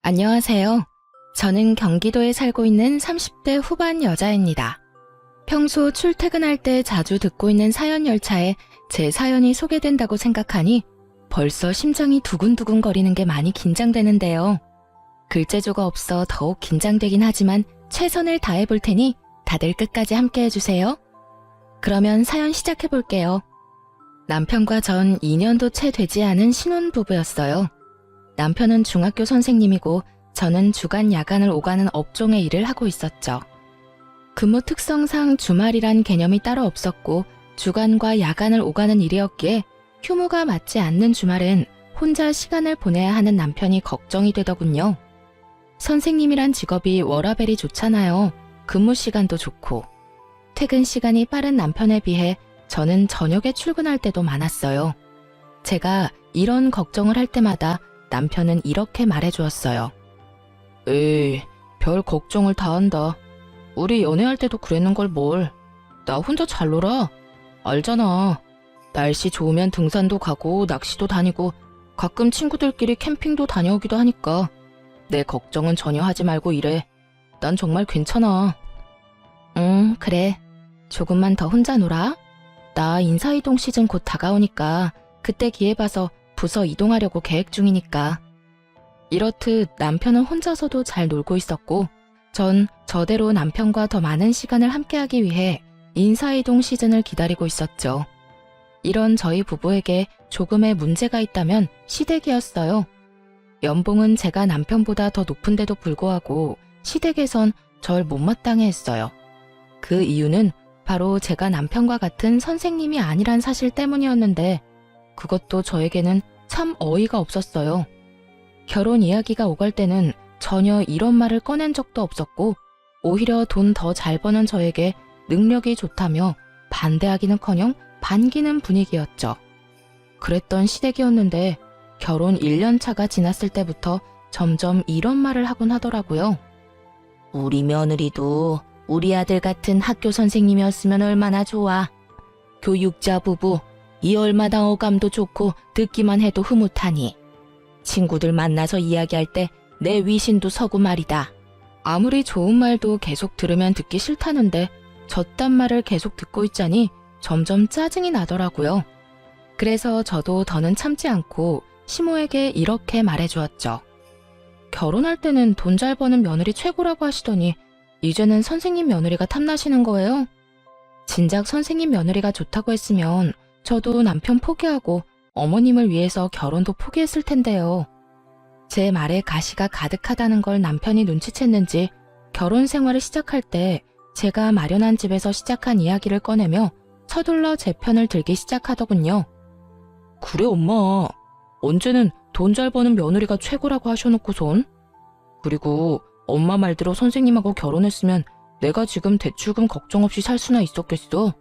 안녕하세요. 저는 경기도에 살고 있는 30대 후반 여자입니다. 평소 출퇴근할 때 자주 듣고 있는 사연 열차에 제 사연이 소개된다고 생각하니 벌써 심장이 두근두근 거리는 게 많이 긴장되는데요. 글재주가 없어 더욱 긴장되긴 하지만 최선을 다해 볼 테니 다들 끝까지 함께 해주세요. 그러면 사연 시작해 볼게요. 남편과 전 2년도 채 되지 않은 신혼부부였어요. 남편은 중학교 선생님이고 저는 주간 야간을 오가는 업종의 일을 하고 있었죠. 근무 특성상 주말이란 개념이 따로 없었고 주간과 야간을 오가는 일이었기에 휴무가 맞지 않는 주말엔 혼자 시간을 보내야 하는 남편이 걱정이 되더군요. 선생님이란 직업이 워라밸이 좋잖아요. 근무 시간도 좋고. 퇴근 시간이 빠른 남편에 비해 저는 저녁에 출근할 때도 많았어요. 제가 이런 걱정을 할 때마다 남편은 이렇게 말해주었어요. 에이, 별 걱정을 다 한다. 우리 연애할 때도 그랬는걸 뭘. 나 혼자 잘 놀아. 알잖아. 날씨 좋으면 등산도 가고 낚시도 다니고 가끔 친구들끼리 캠핑도 다녀오기도 하니까 내 걱정은 전혀 하지 말고 이래. 난 정말 괜찮아. 그래. 조금만 더 혼자 놀아. 나 인사이동 시즌 곧 다가오니까 그때 기회 봐서 부서 이동하려고 계획 중이니까. 이렇듯 남편은 혼자서도 잘 놀고 있었고 전 저대로 남편과 더 많은 시간을 함께하기 위해 인사이동 시즌을 기다리고 있었죠. 이런 저희 부부에게 조금의 문제가 있다면 시댁이었어요. 연봉은 제가 남편보다 더 높은데도 불구하고 시댁에선 절 못마땅해 했어요. 그 이유는 바로 제가 남편과 같은 선생님이 아니란 사실 때문이었는데 그것도 저에게는 참 어이가 없었어요. 결혼 이야기가 오갈 때는 전혀 이런 말을 꺼낸 적도 없었고 오히려 돈 더 잘 버는 저에게 능력이 좋다며 반대하기는커녕 반기는 분위기였죠. 그랬던 시댁이었는데 결혼 1년 차가 지났을 때부터 점점 이런 말을 하곤 하더라고요. 우리 며느리도 우리 아들 같은 학교 선생님이었으면 얼마나 좋아. 교육자 부부, 이 얼마당 어감도 좋고 듣기만 해도 흐뭇하니. 친구들 만나서 이야기할 때 내 위신도 서고 말이다. 아무리 좋은 말도 계속 들으면 듣기 싫다는데 저딴 말을 계속 듣고 있자니 점점 짜증이 나더라고요. 그래서 저도 더는 참지 않고 시모에게 이렇게 말해주었죠. 결혼할 때는 돈 잘 버는 며느리 최고라고 하시더니 이제는 선생님 며느리가 탐나시는 거예요? 진작 선생님 며느리가 좋다고 했으면 저도 남편 포기하고 어머님을 위해서 결혼도 포기했을 텐데요. 제 말에 가시가 가득하다는 걸 남편이 눈치챘는지 결혼 생활을 시작할 때 제가 마련한 집에서 시작한 이야기를 꺼내며 서둘러 제 편을 들기 시작하더군요. 그래 엄마, 언제는 돈 잘 버는 며느리가 최고라고 하셔놓고선. 그리고 엄마 말대로 선생님하고 결혼했으면 내가 지금 대출금 걱정 없이 살 수나 있었겠어.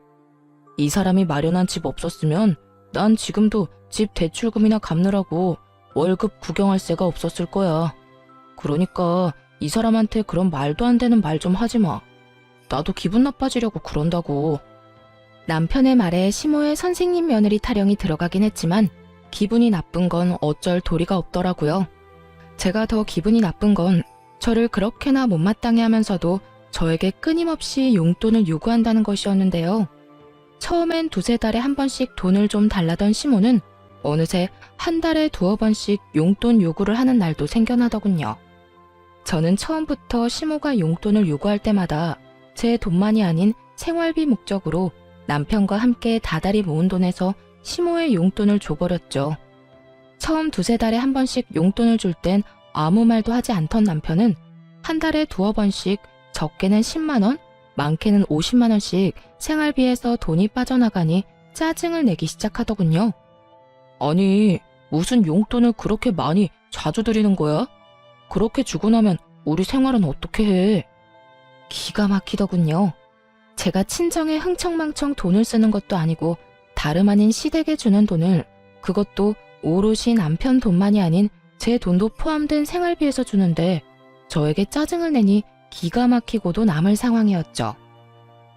이 사람이 마련한 집 없었으면 난 지금도 집 대출금이나 갚느라고 월급 구경할 새가 없었을 거야. 그러니까 이 사람한테 그런 말도 안 되는 말 좀 하지 마. 나도 기분 나빠지려고 그런다고. 남편의 말에 시모의 선생님 며느리 타령이 들어가긴 했지만 기분이 나쁜 건 어쩔 도리가 없더라고요. 제가 더 기분이 나쁜 건 저를 그렇게나 못마땅해 하면서도 저에게 끊임없이 용돈을 요구한다는 것이었는데요. 처음엔 두세 달에 한 번씩 돈을 좀 달라던 시모는 어느새 한 달에 두어 번씩 용돈 요구를 하는 날도 생겨나더군요. 저는 처음부터 시모가 용돈을 요구할 때마다 제 돈만이 아닌 생활비 목적으로 남편과 함께 다달이 모은 돈에서 시모의 용돈을 줘버렸죠. 처음 두세 달에 한 번씩 용돈을 줄 땐 아무 말도 하지 않던 남편은 한 달에 두어 번씩 적게는 10만 원, 많게는 50만 원씩 생활비에서 돈이 빠져나가니 짜증을 내기 시작하더군요. 아니, 무슨 용돈을 그렇게 많이 자주 드리는 거야? 그렇게 주고 나면 우리 생활은 어떻게 해? 기가 막히더군요. 제가 친정에 흥청망청 돈을 쓰는 것도 아니고 다름 아닌 시댁에 주는 돈을, 그것도 오롯이 남편 돈만이 아닌 제 돈도 포함된 생활비에서 주는데 저에게 짜증을 내니 기가 막히고도 남을 상황이었죠.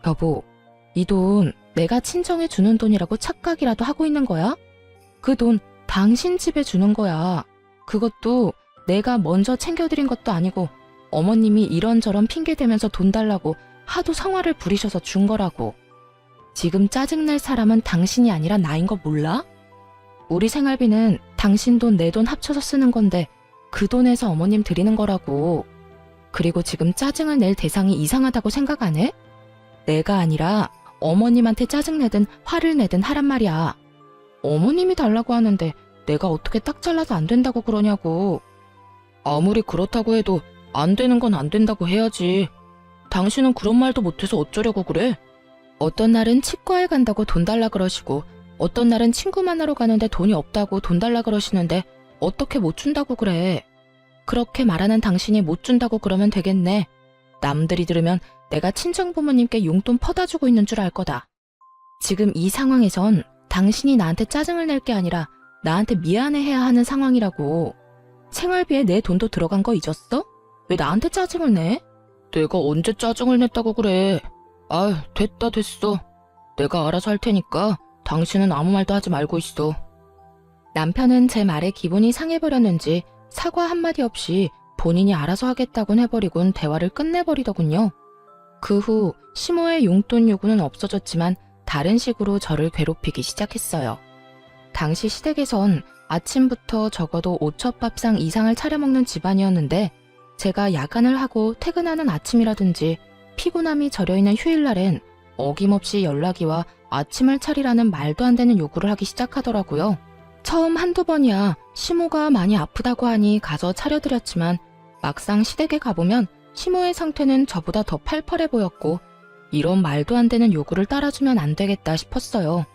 여보, 이 돈 내가 친정에 주는 돈이라고 착각이라도 하고 있는 거야? 그 돈 당신 집에 주는 거야. 그것도 내가 먼저 챙겨드린 것도 아니고 어머님이 이런저런 핑계대면서 돈 달라고 하도 성화를 부리셔서 준 거라고. 지금 짜증낼 사람은 당신이 아니라 나인 거 몰라? 우리 생활비는 당신 돈 내 돈 합쳐서 쓰는 건데 그 돈에서 어머님 드리는 거라고. 그리고 지금 짜증을 낼 대상이 이상하다고 생각 안 해? 내가 아니라 어머님한테 짜증내든 화를 내든 하란 말이야. 어머님이 달라고 하는데 내가 어떻게 딱 잘라서 안 된다고 그러냐고. 아무리 그렇다고 해도 안 되는 건 안 된다고 해야지. 당신은 그런 말도 못해서 어쩌려고 그래? 어떤 날은 치과에 간다고 돈 달라 그러시고 어떤 날은 친구 만나러 가는데 돈이 없다고 돈 달라 그러시는데 어떻게 못 준다고 그래. 그렇게 말하는 당신이 못 준다고 그러면 되겠네. 남들이 들으면 내가 친정부모님께 용돈 퍼다 주고 있는 줄 알 거다. 지금 이 상황에선 당신이 나한테 짜증을 낼 게 아니라 나한테 미안해해야 하는 상황이라고. 생활비에 내 돈도 들어간 거 잊었어? 왜 나한테 짜증을 내? 내가 언제 짜증을 냈다고 그래. 아유, 됐어. 내가 알아서 할 테니까 당신은 아무 말도 하지 말고 있어. 남편은 제 말에 기분이 상해버렸는지 사과 한마디 없이 본인이 알아서 하겠다곤 해버리곤 대화를 끝내버리더군요. 그 후 시모의 용돈 요구는 없어졌지만 다른 식으로 저를 괴롭히기 시작했어요. 당시 시댁에선 아침부터 적어도 5첩밥상 이상을 차려 먹는 집안이었는데 제가 야간을 하고 퇴근하는 아침이라든지 피곤함이 절여있는 휴일날엔 어김없이 연락이 와 아침을 차리라는 말도 안 되는 요구를 하기 시작하더라고요. 처음 한두 번이야 시모가 많이 아프다고 하니 가서 차려드렸지만 막상 시댁에 가보면 시모의 상태는 저보다 더 팔팔해 보였고 이런 말도 안 되는 요구를 따라주면 안 되겠다 싶었어요.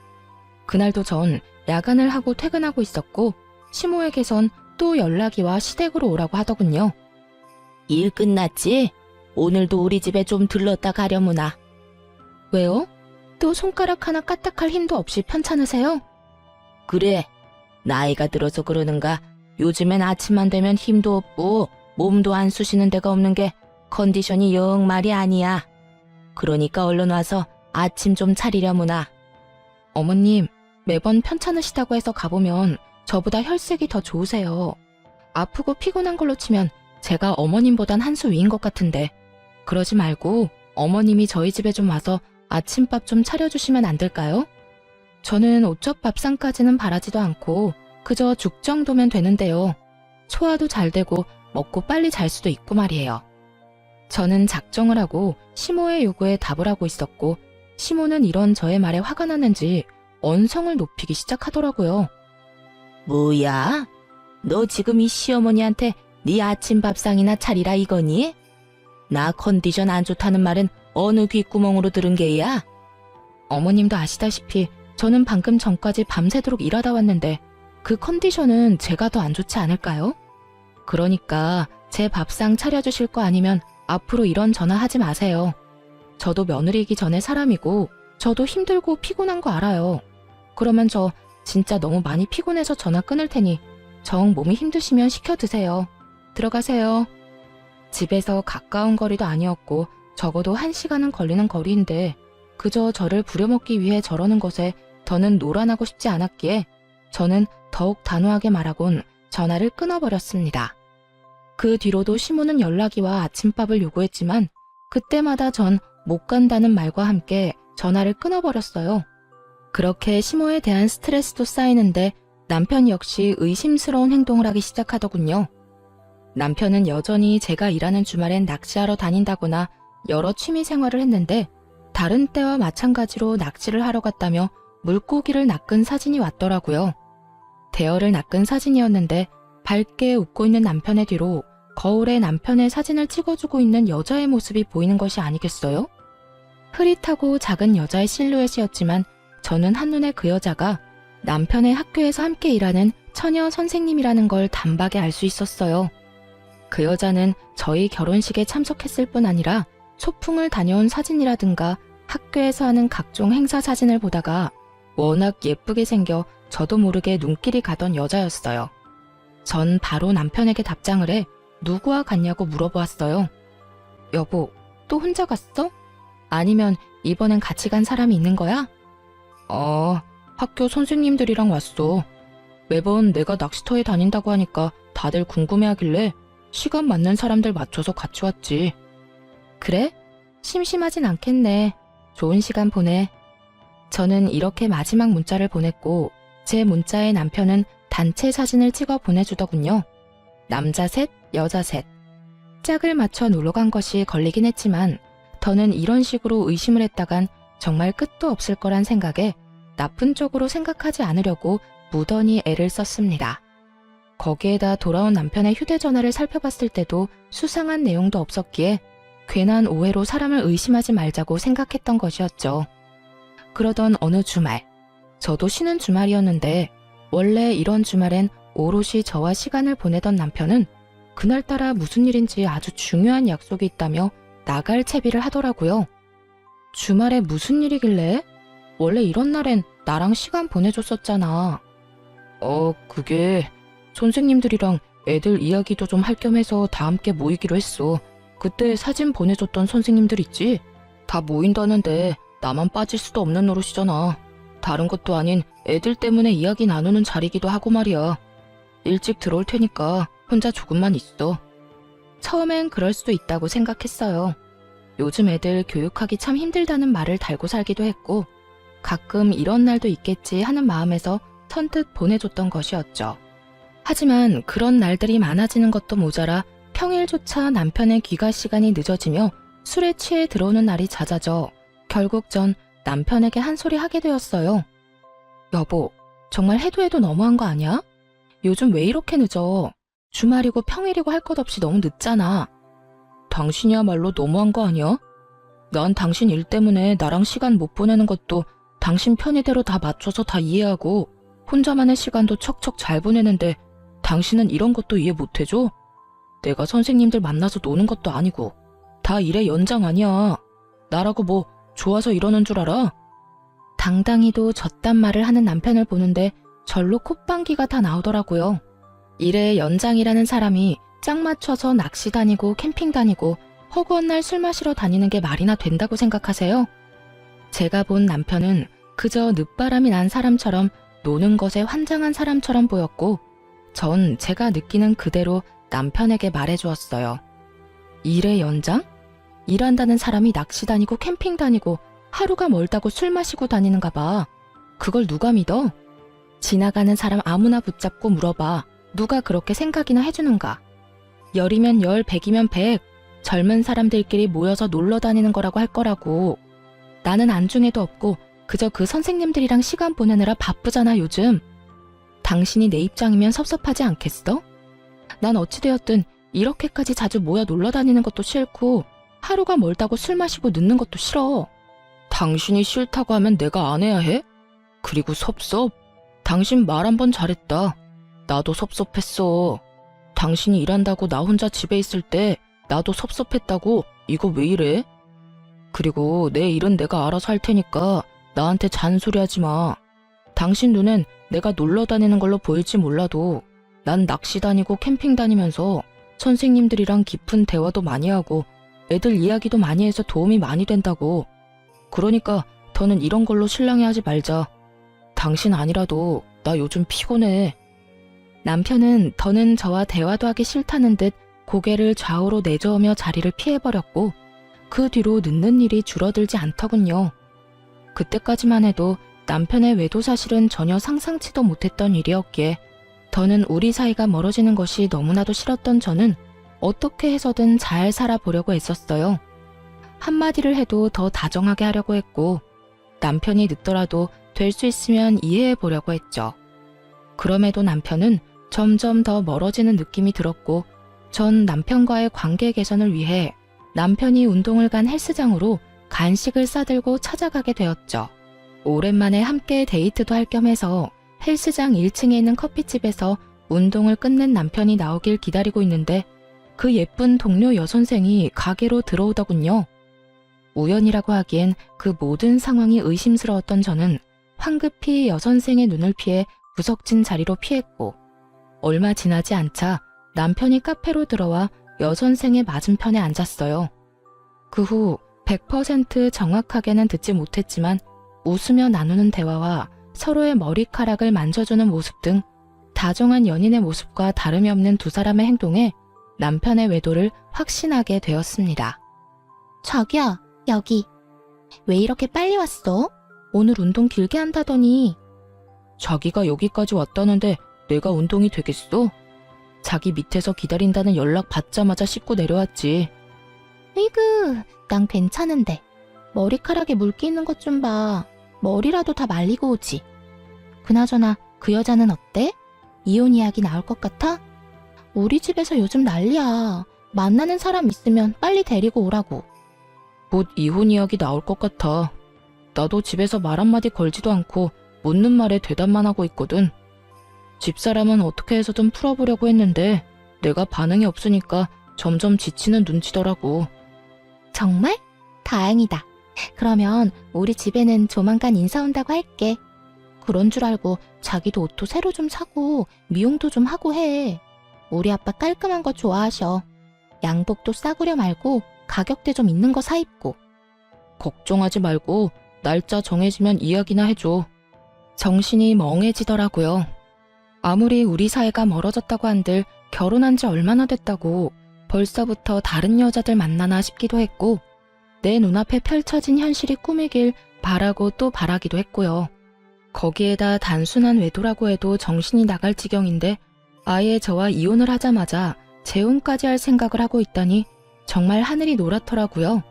그날도 전 야간을 하고 퇴근하고 있었고 시모에게선 또 연락이 와 시댁으로 오라고 하더군요. 일 끝났지? 오늘도 우리 집에 좀 들렀다 가려무나. 왜요? 또 손가락 하나 까딱할 힘도 없이 편찮으세요? 그래. 나이가 들어서 그러는가 요즘엔 아침만 되면 힘도 없고 몸도 안 쑤시는 데가 없는 게 컨디션이 영 말이 아니야. 그러니까 얼른 와서 아침 좀 차리려무나. 어머님, 매번 편찮으시다고 해서 가보면 저보다 혈색이 더 좋으세요. 아프고 피곤한 걸로 치면 제가 어머님보단 한 수 위인 것 같은데 그러지 말고 어머님이 저희 집에 좀 와서 아침밥 좀 차려주시면 안 될까요? 저는 오첩 밥상까지는 바라지도 않고 그저 죽 정도면 되는데요. 소화도 잘 되고 먹고 빨리 잘 수도 있고 말이에요. 저는 작정을 하고 시모의 요구에 답을 하고 있었고 시모는 이런 저의 말에 화가 났는지 언성을 높이기 시작하더라고요. 뭐야? 너 지금 이 시어머니한테 네 아침 밥상이나 차리라 이거니? 나 컨디션 안 좋다는 말은 어느 귓구멍으로 들은 게야? 어머님도 아시다시피 저는 방금 전까지 밤새도록 일하다 왔는데 그 컨디션은 제가 더 안 좋지 않을까요? 그러니까 제 밥상 차려주실 거 아니면 앞으로 이런 전화 하지 마세요. 저도 며느리이기 전에 사람이고 저도 힘들고 피곤한 거 알아요. 그러면 저 진짜 너무 많이 피곤해서 전화 끊을 테니 정 몸이 힘드시면 시켜 드세요. 들어가세요. 집에서 가까운 거리도 아니었고 적어도 1시간은 걸리는 거리인데 그저 저를 부려먹기 위해 저러는 것에 더는 노란하고 싶지 않았기에 저는 더욱 단호하게 말하곤 전화를 끊어버렸습니다. 그 뒤로도 시모는 연락이 와 아침밥을 요구했지만 그때마다 전 못 간다는 말과 함께 전화를 끊어버렸어요. 그렇게 시모에 대한 스트레스도 쌓이는데 남편 역시 의심스러운 행동을 하기 시작하더군요. 남편은 여전히 제가 일하는 주말엔 낚시하러 다닌다거나 여러 취미 생활을 했는데 다른 때와 마찬가지로 낚시를 하러 갔다며 물고기를 낚은 사진이 왔더라고요. 대어를 낚은 사진이었는데 밝게 웃고 있는 남편의 뒤로 거울에 남편의 사진을 찍어주고 있는 여자의 모습이 보이는 것이 아니겠어요? 흐릿하고 작은 여자의 실루엣이었지만 저는 한눈에 그 여자가 남편의 학교에서 함께 일하는 처녀 선생님이라는 걸 단박에 알 수 있었어요. 그 여자는 저희 결혼식에 참석했을 뿐 아니라 소풍을 다녀온 사진이라든가 학교에서 하는 각종 행사 사진을 보다가 워낙 예쁘게 생겨 저도 모르게 눈길이 가던 여자였어요. 전 바로 남편에게 답장을 해 누구와 갔냐고 물어보았어요. 여보, 또 혼자 갔어? 아니면 이번엔 같이 간 사람이 있는 거야? 학교 선생님들이랑 왔어. 매번 내가 낚시터에 다닌다고 하니까 다들 궁금해하길래 시간 맞는 사람들 맞춰서 같이 왔지. 그래? 심심하진 않겠네. 좋은 시간 보내. 저는 이렇게 마지막 문자를 보냈고 제 문자에 남편은 단체 사진을 찍어 보내주더군요. 남자 셋, 여자 셋. 짝을 맞춰 놀러 간 것이 걸리긴 했지만 더는 이런 식으로 의심을 했다간 정말 끝도 없을 거란 생각에 나쁜 쪽으로 생각하지 않으려고 무던히 애를 썼습니다. 거기에다 돌아온 남편의 휴대전화를 살펴봤을 때도 수상한 내용도 없었기에 괜한 오해로 사람을 의심하지 말자고 생각했던 것이었죠. 그러던 어느 주말, 저도 쉬는 주말이었는데 원래 이런 주말엔 오롯이 저와 시간을 보내던 남편은 그날따라 무슨 일인지 아주 중요한 약속이 있다며 나갈 채비를 하더라고요. 주말에 무슨 일이길래? 원래 이런 날엔 나랑 시간 보내줬었잖아. 그게 선생님들이랑 애들 이야기도 좀 할 겸 해서 다 함께 모이기로 했어. 그때 사진 보내줬던 선생님들 있지? 다 모인다는데 나만 빠질 수도 없는 노릇이잖아. 다른 것도 아닌 애들 때문에 이야기 나누는 자리기도 하고 말이야. 일찍 들어올 테니까 혼자 조금만 있어. 처음엔 그럴 수도 있다고 생각했어요. 요즘 애들 교육하기 참 힘들다는 말을 달고 살기도 했고 가끔 이런 날도 있겠지 하는 마음에서 선뜻 보내줬던 것이었죠. 하지만 그런 날들이 많아지는 것도 모자라 평일조차 남편의 귀가 시간이 늦어지며 술에 취해 들어오는 날이 잦아져 결국 전 남편에게 한 소리 하게 되었어요. 여보, 정말 해도 너무한 거 아니야? 요즘 왜 이렇게 늦어? 주말이고 평일이고 할 것 없이 너무 늦잖아. 당신이야말로 너무한 거 아니야? 난 당신 일 때문에 나랑 시간 못 보내는 것도 당신 편의대로 다 맞춰서 다 이해하고 혼자만의 시간도 척척 잘 보내는데 당신은 이런 것도 이해 못 해줘? 내가 선생님들 만나서 노는 것도 아니고 다 일의 연장 아니야. 나라고 뭐 좋아서 이러는 줄 알아? 당당히도 저딴 말을 하는 남편을 보는데 절로 콧방귀가 다 나오더라고요. 일의 연장이라는 사람이 짝 맞춰서 낚시 다니고 캠핑 다니고 허구한 날 술 마시러 다니는 게 말이나 된다고 생각하세요? 제가 본 남편은 그저 늦바람이 난 사람처럼 노는 것에 환장한 사람처럼 보였고 전 제가 느끼는 그대로 남편에게 말해주었어요. 일의 연장? 일한다는 사람이 낚시 다니고 캠핑 다니고 하루가 멀다고 술 마시고 다니는가 봐. 그걸 누가 믿어? 지나가는 사람 아무나 붙잡고 물어봐. 누가 그렇게 생각이나 해주는가? 10이면 10, 100이면 100. 젊은 사람들끼리 모여서 놀러 다니는 거라고 할 거라고. 나는 안중에도 없고 그저 그 선생님들이랑 시간 보내느라 바쁘잖아 요즘. 당신이 내 입장이면 섭섭하지 않겠어? 난 어찌되었든 이렇게까지 자주 모여 놀러 다니는 것도 싫고 하루가 멀다고 술 마시고 늦는 것도 싫어. 당신이 싫다고 하면 내가 안 해야 해? 그리고 섭섭? 당신 말 한 번 잘했다. 나도 섭섭했어. 당신이 일한다고 나 혼자 집에 있을 때 나도 섭섭했다고. 이거 왜 이래? 그리고 내 일은 내가 알아서 할 테니까 나한테 잔소리하지 마. 당신 눈엔 내가 놀러 다니는 걸로 보일지 몰라도 난 낚시 다니고 캠핑 다니면서 선생님들이랑 깊은 대화도 많이 하고 애들 이야기도 많이 해서 도움이 많이 된다고. 그러니까 더는 이런 걸로 실랑이하지 말자. 당신 아니라도 나 요즘 피곤해. 남편은 더는 저와 대화도 하기 싫다는 듯 고개를 좌우로 내저으며 자리를 피해버렸고 그 뒤로 늦는 일이 줄어들지 않더군요. 그때까지만 해도 남편의 외도 사실은 전혀 상상치도 못했던 일이었기에 더는 우리 사이가 멀어지는 것이 너무나도 싫었던 저는 어떻게 해서든 잘 살아보려고 애썼어요. 한마디를 해도 더 다정하게 하려고 했고 남편이 늦더라도 될 수 있으면 이해해 보려고 했죠. 그럼에도 남편은 점점 더 멀어지는 느낌이 들었고 전 남편과의 관계 개선을 위해 남편이 운동을 간 헬스장으로 간식을 싸들고 찾아가게 되었죠. 오랜만에 함께 데이트도 할 겸 해서 헬스장 1층에 있는 커피집에서 운동을 끝낸 남편이 나오길 기다리고 있는데 그 예쁜 동료 여선생이 가게로 들어오더군요. 우연이라고 하기엔 그 모든 상황이 의심스러웠던 저는 황급히 여선생의 눈을 피해 구석진 자리로 피했고 얼마 지나지 않자 남편이 카페로 들어와 여선생의 맞은편에 앉았어요. 그 후 100% 정확하게는 듣지 못했지만 웃으며 나누는 대화와 서로의 머리카락을 만져주는 모습 등 다정한 연인의 모습과 다름이 없는 두 사람의 행동에 남편의 외도를 확신하게 되었습니다. 자기야, 여기. 왜 이렇게 빨리 왔어? 오늘 운동 길게 한다더니. 자기가 여기까지 왔다는데 내가 운동이 되겠어? 자기 밑에서 기다린다는 연락 받자마자 씻고 내려왔지. 으이그, 난 괜찮은데. 머리카락에 물기 있는 것 좀 봐. 머리라도 다 말리고 오지. 그나저나 그 여자는 어때? 이혼 이야기 나올 것 같아? 우리 집에서 요즘 난리야. 만나는 사람 있으면 빨리 데리고 오라고. 곧 이혼 이야기 나올 것 같아. 나도 집에서 말 한마디 걸지도 않고 묻는 말에 대답만 하고 있거든. 집사람은 어떻게 해서든 풀어보려고 했는데 내가 반응이 없으니까 점점 지치는 눈치더라고. 정말? 다행이다. 그러면 우리 집에는 조만간 인사 온다고 할게. 그런 줄 알고 자기도 옷도 새로 좀 사고 미용도 좀 하고 해. 우리 아빠 깔끔한 거 좋아하셔. 양복도 싸구려 말고 가격대 좀 있는 거 사입고. 걱정하지 말고 날짜 정해지면 이야기나 해줘. 정신이 멍해지더라고요. 아무리 우리 사이가 멀어졌다고 한들 결혼한 지 얼마나 됐다고 벌써부터 다른 여자들 만나나 싶기도 했고, 내 눈앞에 펼쳐진 현실이 꿈이길 바라고 또 바라기도 했고요. 거기에다 단순한 외도라고 해도 정신이 나갈 지경인데 아예 저와 이혼을 하자마자 재혼까지 할 생각을 하고 있다니 정말 하늘이 노랗더라고요.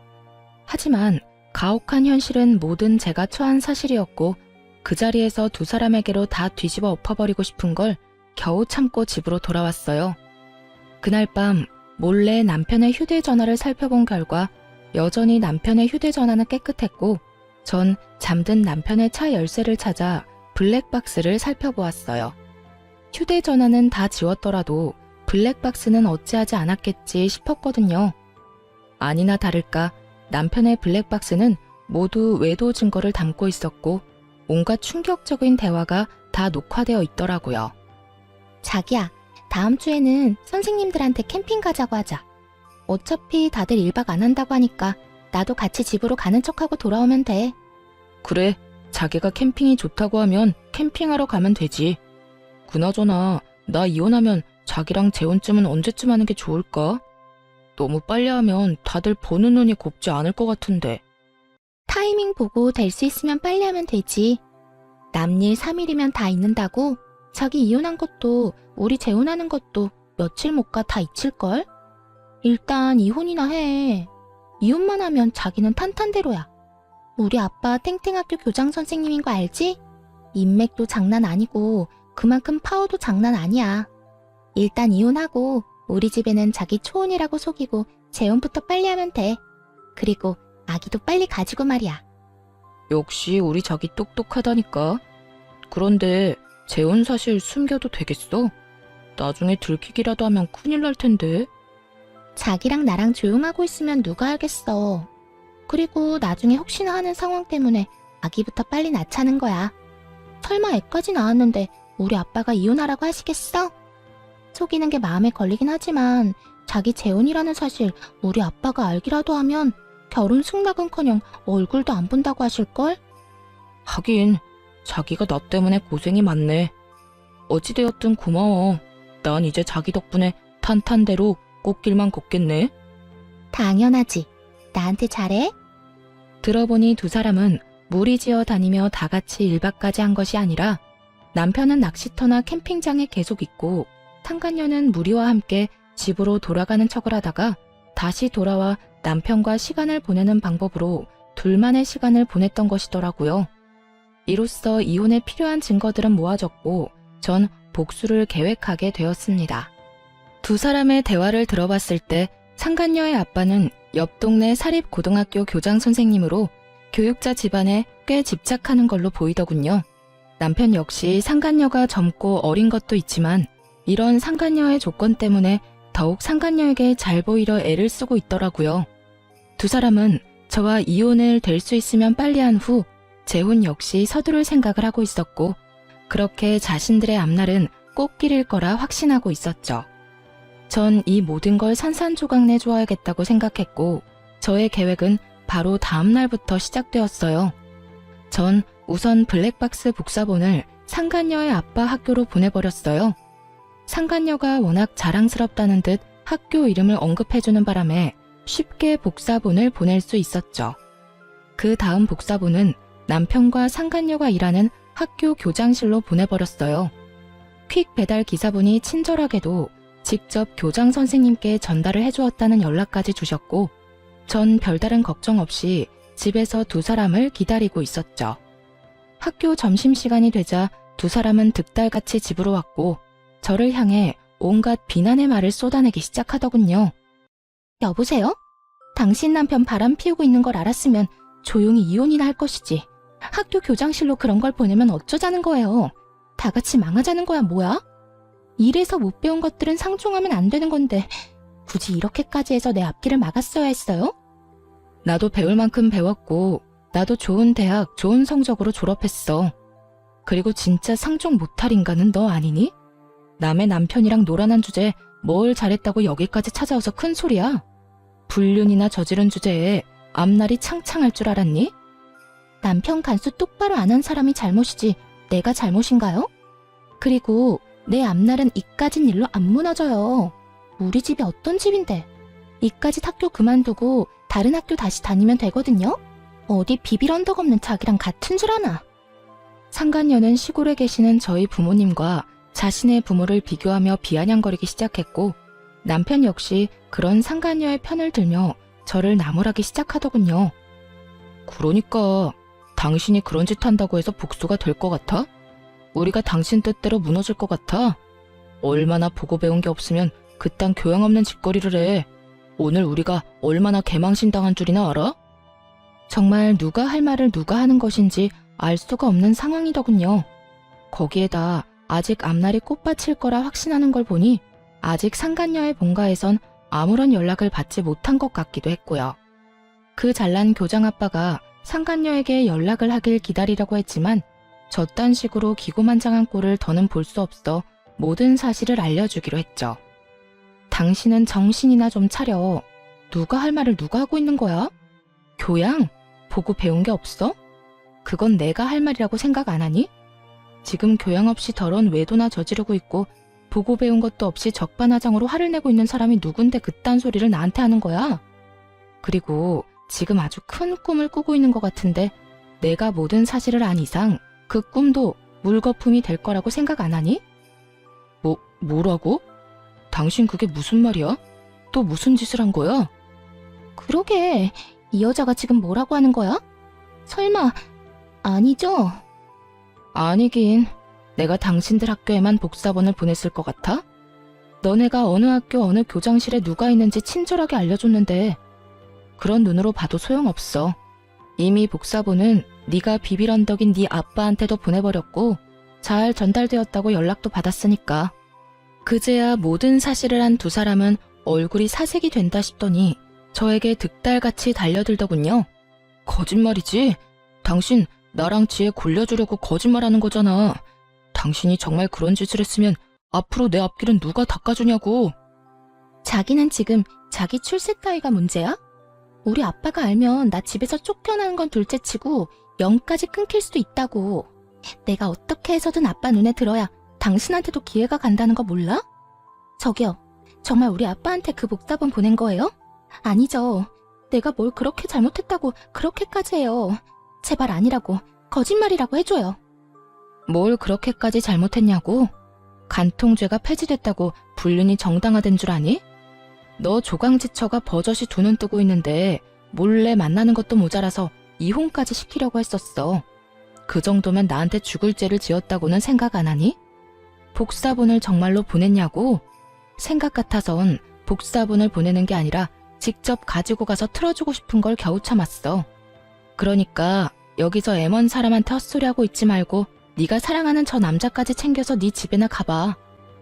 하지만 가혹한 현실은 모든 제가 처한 사실이었고 그 자리에서 두 사람에게로 다 뒤집어 엎어버리고 싶은 걸 겨우 참고 집으로 돌아왔어요. 그날 밤 몰래 남편의 휴대전화를 살펴본 결과 여전히 남편의 휴대전화는 깨끗했고 전 잠든 남편의 차 열쇠를 찾아 블랙박스를 살펴보았어요. 휴대전화는 다 지웠더라도 블랙박스는 어찌하지 않았겠지 싶었거든요. 아니나 다를까 남편의 블랙박스는 모두 외도 증거를 담고 있었고 온갖 충격적인 대화가 다 녹화되어 있더라고요. 자기야, 다음 주에는 선생님들한테 캠핑 가자고 하자. 어차피 다들 1박 안 한다고 하니까 나도 같이 집으로 가는 척하고 돌아오면 돼. 그래, 자기가 캠핑이 좋다고 하면 캠핑하러 가면 되지. 그나저나 나 이혼하면 자기랑 재혼쯤은 언제쯤 하는 게 좋을까? 너무 빨리 하면 다들 보는 눈이 곱지 않을 것 같은데. 타이밍 보고 될 수 있으면 빨리 하면 되지. 남일 3일이면 다 잊는다고? 자기 이혼한 것도 우리 재혼하는 것도 며칠 못 가 다 잊힐걸? 일단 이혼이나 해. 이혼만 하면 자기는 탄탄대로야. 우리 아빠 탱탱학교 교장 선생님인 거 알지? 인맥도 장난 아니고 그만큼 파워도 장난 아니야. 일단 이혼하고 우리 집에는 자기 초혼이라고 속이고 재혼부터 빨리 하면 돼. 그리고 아기도 빨리 가지고 말이야. 역시 우리 자기 똑똑하다니까. 그런데 재혼 사실 숨겨도 되겠어? 나중에 들키기라도 하면 큰일 날 텐데. 자기랑 나랑 조용하고 있으면 누가 알겠어. 그리고 나중에 혹시나 하는 상황 때문에 아기부터 빨리 낳자는 거야. 설마 애까지 낳았는데 우리 아빠가 이혼하라고 하시겠어? 속이는 게 마음에 걸리긴 하지만 자기 재혼이라는 사실 우리 아빠가 알기라도 하면 결혼 승낙은커녕 얼굴도 안 본다고 하실걸? 하긴 자기가 나 때문에 고생이 많네. 어찌되었든 고마워. 난 이제 자기 덕분에 탄탄대로 꽃길만 걷겠네. 당연하지. 나한테 잘해? 들어보니 두 사람은 무리지어 다니며 다 같이 1박까지 한 것이 아니라 남편은 낚시터나 캠핑장에 계속 있고 상간녀는 무리와 함께 집으로 돌아가는 척을 하다가 다시 돌아와 남편과 시간을 보내는 방법으로 둘만의 시간을 보냈던 것이더라고요. 이로써 이혼에 필요한 증거들은 모아졌고 전 복수를 계획하게 되었습니다. 두 사람의 대화를 들어봤을 때 상간녀의 아빠는 옆 동네 사립고등학교 교장 선생님으로 교육자 집안에 꽤 집착하는 걸로 보이더군요. 남편 역시 상간녀가 젊고 어린 것도 있지만 이런 상간녀의 조건 때문에 더욱 상간녀에게 잘 보이려 애를 쓰고 있더라고요. 두 사람은 저와 이혼을 될 수 있으면 빨리 한 후 재혼 역시 서두를 생각을 하고 있었고 그렇게 자신들의 앞날은 꽃길일 거라 확신하고 있었죠. 전 이 모든 걸 산산조각 내줘야겠다고 생각했고 저의 계획은 바로 다음 날부터 시작되었어요. 전 우선 블랙박스 복사본을 상간녀의 아빠 학교로 보내버렸어요. 상간녀가 워낙 자랑스럽다는 듯 학교 이름을 언급해주는 바람에 쉽게 복사본을 보낼 수 있었죠. 그 다음 복사본은 남편과 상간녀가 일하는 학교 교장실로 보내버렸어요. 퀵 배달 기사분이 친절하게도 직접 교장 선생님께 전달을 해주었다는 연락까지 주셨고, 전 별다른 걱정 없이 집에서 두 사람을 기다리고 있었죠. 학교 점심시간이 되자 두 사람은 득달같이 집으로 왔고, 저를 향해 온갖 비난의 말을 쏟아내기 시작하더군요. 여보세요? 당신 남편 바람 피우고 있는 걸 알았으면 조용히 이혼이나 할 것이지. 학교 교장실로 그런 걸 보내면 어쩌자는 거예요. 다 같이 망하자는 거야 뭐야? 일에서 못 배운 것들은 상종하면 안 되는 건데 굳이 이렇게까지 해서 내 앞길을 막았어야 했어요? 나도 배울 만큼 배웠고, 나도 좋은 대학, 좋은 성적으로 졸업했어. 그리고 진짜 상종 못할 인간은 너 아니니? 남의 남편이랑 놀아난 주제에 뭘 잘했다고 여기까지 찾아와서 큰 소리야? 불륜이나 저지른 주제에 앞날이 창창할 줄 알았니? 남편 간수 똑바로 안 한 사람이 잘못이지 내가 잘못인가요? 그리고 내 앞날은 이까진 일로 안 무너져요. 우리 집이 어떤 집인데. 이까짓 학교 그만두고 다른 학교 다시 다니면 되거든요? 어디 비빌 언덕 없는 자기랑 같은 줄 아나. 상간녀는 시골에 계시는 저희 부모님과 자신의 부모를 비교하며 비아냥거리기 시작했고, 남편 역시 그런 상간녀의 편을 들며 저를 나무라기 시작하더군요. 그러니까 당신이 그런 짓 한다고 해서 복수가 될 것 같아? 우리가 당신 뜻대로 무너질 것 같아? 얼마나 보고 배운 게 없으면 그딴 교양 없는 짓거리를 해. 오늘 우리가 얼마나 개망신당한 줄이나 알아? 정말 누가 할 말을 누가 하는 것인지 알 수가 없는 상황이더군요. 거기에다 아직 앞날이 꽃밭일 거라 확신하는 걸 보니 아직 상간녀의 본가에선 아무런 연락을 받지 못한 것 같기도 했고요. 그 잘난 교장 아빠가 상간녀에게 연락을 하길 기다리려고 했지만 저딴 식으로 기고만장한 꼴을 더는 볼 수 없어 모든 사실을 알려주기로 했죠. 당신은 정신이나 좀 차려. 누가 할 말을 누가 하고 있는 거야? 교양? 보고 배운 게 없어? 그건 내가 할 말이라고 생각 안 하니? 지금 교양 없이 더러운 외도나 저지르고 있고 보고 배운 것도 없이 적반하장으로 화를 내고 있는 사람이 누군데 그딴 소리를 나한테 하는 거야? 그리고 지금 아주 큰 꿈을 꾸고 있는 것 같은데 내가 모든 사실을 안 이상 그 꿈도 물거품이 될 거라고 생각 안 하니? 뭐라고? 당신 그게 무슨 말이야? 또 무슨 짓을 한 거야? 그러게, 이 여자가 지금 뭐라고 하는 거야? 설마 아니죠? 아니긴, 내가 당신들 학교에만 복사본을 보냈을 것 같아? 너네가 어느 학교 어느 교장실에 누가 있는지 친절하게 알려줬는데 그런 눈으로 봐도 소용없어. 이미 복사본은 네가 비빌 언덕인 네 아빠한테도 보내버렸고 잘 전달되었다고 연락도 받았으니까. 그제야 모든 사실을 한 두 사람은 얼굴이 사색이 된다 싶더니 저에게 득달같이 달려들더군요. 거짓말이지? 당신 나랑 지혜 골려주려고 거짓말하는 거잖아. 당신이 정말 그런 짓을 했으면 앞으로 내 앞길은 누가 닦아주냐고. 자기는 지금 자기 출세 따위가 문제야? 우리 아빠가 알면 나 집에서 쫓겨나는 건 둘째치고 영까지 끊길 수도 있다고. 내가 어떻게 해서든 아빠 눈에 들어야 당신한테도 기회가 간다는 거 몰라? 저기요, 정말 우리 아빠한테 그 복사본 보낸 거예요? 아니죠. 내가 뭘 그렇게 잘못했다고 그렇게까지 해요. 제발 아니라고, 거짓말이라고 해줘요. 뭘 그렇게까지 잘못했냐고? 간통죄가 폐지됐다고 불륜이 정당화된 줄 아니? 너 조강지처가 버젓이 두 눈 뜨고 있는데 몰래 만나는 것도 모자라서 이혼까지 시키려고 했었어. 그 정도면 나한테 죽을 죄를 지었다고는 생각 안 하니? 복사본을 정말로 보냈냐고? 생각 같아선 복사본을 보내는 게 아니라 직접 가지고 가서 틀어주고 싶은 걸 겨우 참았어. 그러니까 여기서 애먼 사람한테 헛소리하고 있지 말고 네가 사랑하는 저 남자까지 챙겨서 네 집에나 가봐.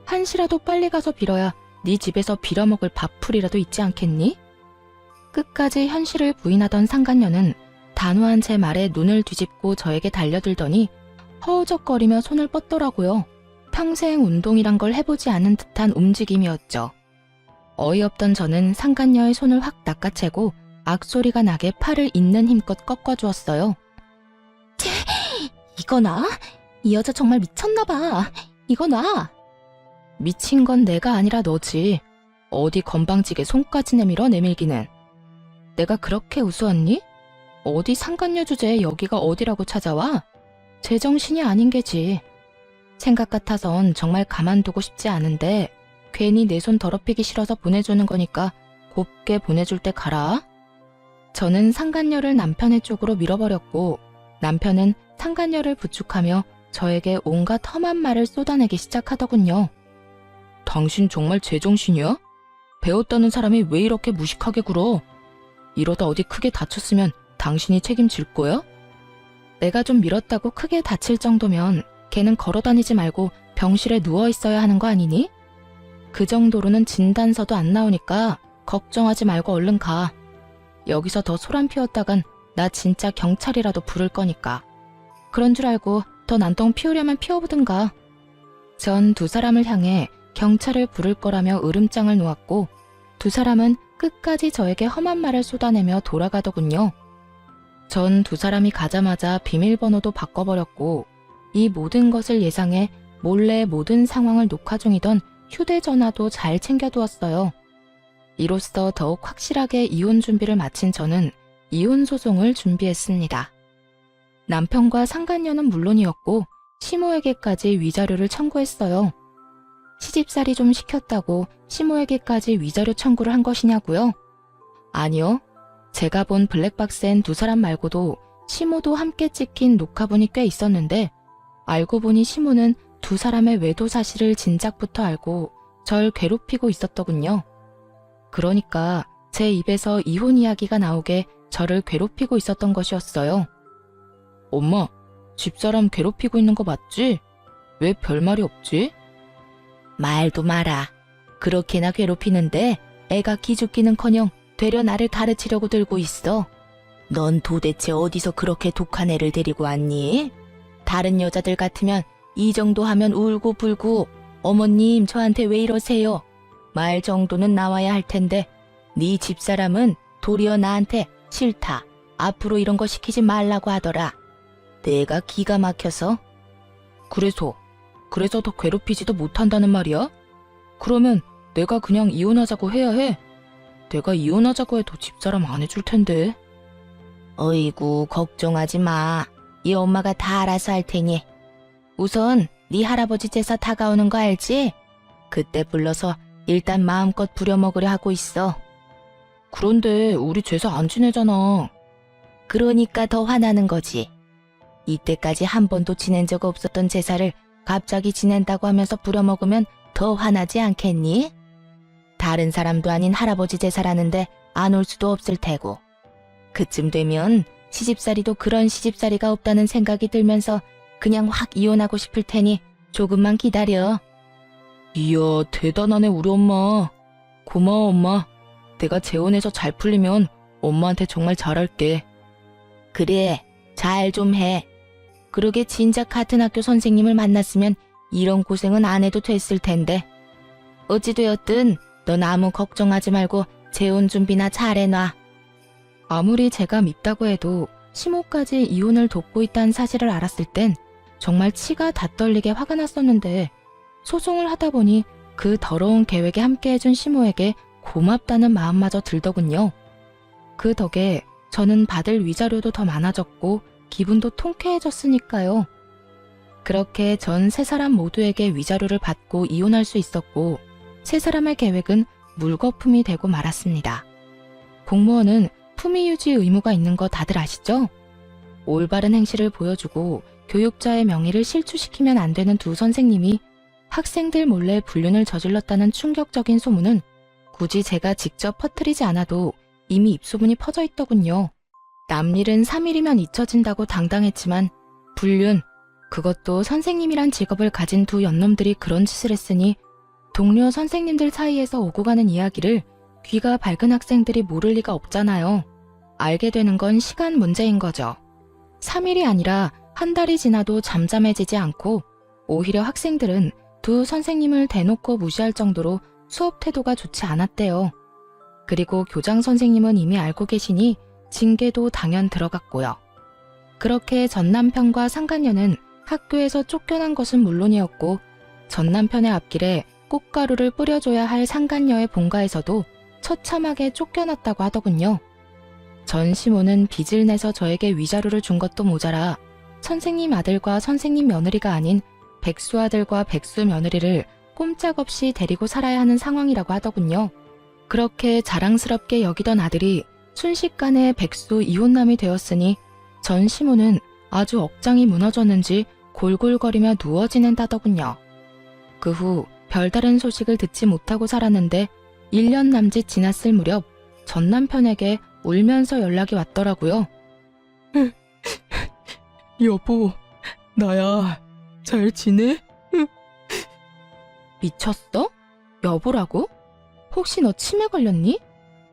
한시라도 빨리 가서 빌어야 네 집에서 빌어먹을 밥풀이라도 있지 않겠니? 끝까지 현실을 부인하던 상간녀는 단호한 제 말에 눈을 뒤집고 저에게 달려들더니 허우적거리며 손을 뻗더라고요. 평생 운동이란 걸 해보지 않은 듯한 움직임이었죠. 어이없던 저는 상간녀의 손을 확 낚아채고 악소리가 나게 팔을 있는 힘껏 꺾어주었어요. 이거나? 이 여자 정말 미쳤나봐. 이거 놔. 미친 건 내가 아니라 너지. 어디 건방지게 손까지 내밀어 내밀기는. 내가 그렇게 우스웠니? 어디 상간녀 주제에 여기가 어디라고 찾아와? 제정신이 아닌 게지. 생각 같아선 정말 가만두고 싶지 않은데 괜히 내 손 더럽히기 싫어서 보내주는 거니까 곱게 보내줄 때 가라. 저는 상간녀를 남편의 쪽으로 밀어버렸고 남편은 상간녀를 부축하며 저에게 온갖 험한 말을 쏟아내기 시작하더군요. 당신 정말 제정신이야? 배웠다는 사람이 왜 이렇게 무식하게 굴어? 이러다 어디 크게 다쳤으면 당신이 책임질 거야? 내가 좀 밀었다고 크게 다칠 정도면 걔는 걸어다니지 말고 병실에 누워있어야 하는 거 아니니? 그 정도로는 진단서도 안 나오니까 걱정하지 말고 얼른 가. 여기서 더 소란 피웠다간 나 진짜 경찰이라도 부를 거니까. 그런 줄 알고 더 난동 피우려면 피워보든가. 전 두 사람을 향해 경찰을 부를 거라며 으름장을 놓았고 두 사람은 끝까지 저에게 험한 말을 쏟아내며 돌아가더군요. 전 두 사람이 가자마자 비밀번호도 바꿔버렸고 이 모든 것을 예상해 몰래 모든 상황을 녹화 중이던 휴대전화도 잘 챙겨두었어요. 이로써 더욱 확실하게 이혼 준비를 마친 저는 이혼 소송을 준비했습니다. 남편과 상간녀는 물론이었고 시모에게까지 위자료를 청구했어요. 시집살이 좀 시켰다고 시모에게까지 위자료 청구를 한 것이냐고요? 아니요. 제가 본 블랙박스엔 두 사람 말고도 시모도 함께 찍힌 녹화본이 꽤 있었는데 알고 보니 시모는 두 사람의 외도 사실을 진작부터 알고 절 괴롭히고 있었더군요. 그러니까 제 입에서 이혼 이야기가 나오게 저를 괴롭히고 있었던 것이었어요. 엄마, 집사람 괴롭히고 있는 거 맞지? 왜 별말이 없지? 말도 마라. 그렇게나 괴롭히는데 애가 기죽기는커녕 되려 나를 가르치려고 들고 있어. 넌 도대체 어디서 그렇게 독한 애를 데리고 왔니? 다른 여자들 같으면 이 정도 하면 울고 불고 어머님 저한테 왜 이러세요? 말 정도는 나와야 할 텐데 네 집사람은 도리어 나한테 싫다. 앞으로 이런 거 시키지 말라고 하더라. 내가 기가 막혀서. 그래서 더 괴롭히지도 못한다는 말이야? 그러면 내가 그냥 이혼하자고 해야 해? 내가 이혼하자고 해도 집사람 안 해줄 텐데. 어이구 걱정하지 마. 이 엄마가 다 알아서 할 테니. 우선 네 할아버지 제사 다가오는 거 알지? 그때 불러서 일단 마음껏 부려먹으려 하고 있어. 그런데 우리 제사 안 지내잖아. 그러니까 더 화나는 거지. 이때까지 한 번도 지낸 적 없었던 제사를 갑자기 지낸다고 하면서 부려먹으면 더 화나지 않겠니? 다른 사람도 아닌 할아버지 제사라는데 안 올 수도 없을 테고. 그쯤 되면 시집살이도 그런 시집살이가 없다는 생각이 들면서 그냥 확 이혼하고 싶을 테니 조금만 기다려. 이야, 대단하네 우리 엄마. 고마워 엄마. 내가 재혼해서 잘 풀리면 엄마한테 정말 잘할게. 그래, 잘 좀 해. 그러게 진작 같은 학교 선생님을 만났으면 이런 고생은 안 해도 됐을 텐데. 어찌되었든 넌 아무 걱정하지 말고 재혼 준비나 잘해놔. 아무리 제가 밉다고 해도 시모까지 이혼을 돕고 있다는 사실을 알았을 땐 정말 치가 다 떨리게 화가 났었는데 소송을 하다 보니 그 더러운 계획에 함께해준 시모에게 고맙다는 마음마저 들더군요. 그 덕에 저는 받을 위자료도 더 많아졌고 기분도 통쾌해졌으니까요. 그렇게 전 세 사람 모두에게 위자료를 받고 이혼할 수 있었고 세 사람의 계획은 물거품이 되고 말았습니다. 공무원은 품위 유지 의무가 있는 거 다들 아시죠? 올바른 행실을 보여주고 교육자의 명예를 실추시키면 안 되는 두 선생님이 학생들 몰래 불륜을 저질렀다는 충격적인 소문은 굳이 제가 직접 퍼뜨리지 않아도 이미 입소문이 퍼져 있더군요. 남일은 3일이면 잊혀진다고 당당했지만 불륜, 그것도 선생님이란 직업을 가진 두 연놈들이 그런 짓을 했으니 동료 선생님들 사이에서 오고 가는 이야기를 귀가 밝은 학생들이 모를 리가 없잖아요. 알게 되는 건 시간 문제인 거죠. 3일이 아니라 한 달이 지나도 잠잠해지지 않고 오히려 학생들은 두 선생님을 대놓고 무시할 정도로 수업 태도가 좋지 않았대요. 그리고 교장 선생님은 이미 알고 계시니 징계도 당연 들어갔고요. 그렇게 전 남편과 상간녀는 학교에서 쫓겨난 것은 물론이었고 전 남편의 앞길에 꽃가루를 뿌려줘야 할 상간녀의 본가에서도 처참하게 쫓겨났다고 하더군요. 전 시모는 빚을 내서 저에게 위자료를 준 것도 모자라 선생님 아들과 선생님 며느리가 아닌 백수 아들과 백수 며느리를 꼼짝없이 데리고 살아야 하는 상황이라고 하더군요. 그렇게 자랑스럽게 여기던 아들이 순식간에 백수 이혼남이 되었으니 전 시모는 아주 억장이 무너졌는지 골골거리며 누워 지낸다더군요. 그 후 별다른 소식을 듣지 못하고 살았는데 1년 남짓 지났을 무렵 전 남편에게 울면서 연락이 왔더라고요. 여보, 나야. 잘 지내? 미쳤어? 여보라고? 혹시 너 치매 걸렸니?